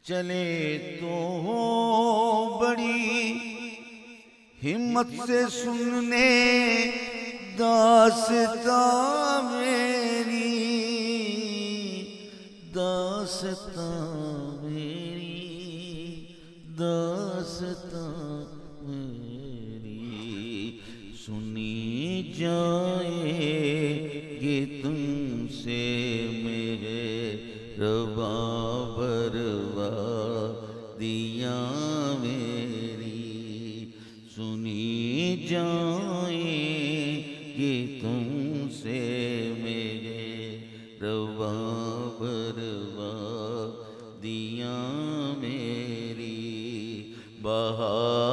چلے تو بڑی ہمت سے سننے داستاں میری، داستاں میری، داستاں میری سنی جائے گی تم سے میرے ربابروادیاں میری، سنی جائیں گی تم سے میرے ربابروادیاں میری، بہار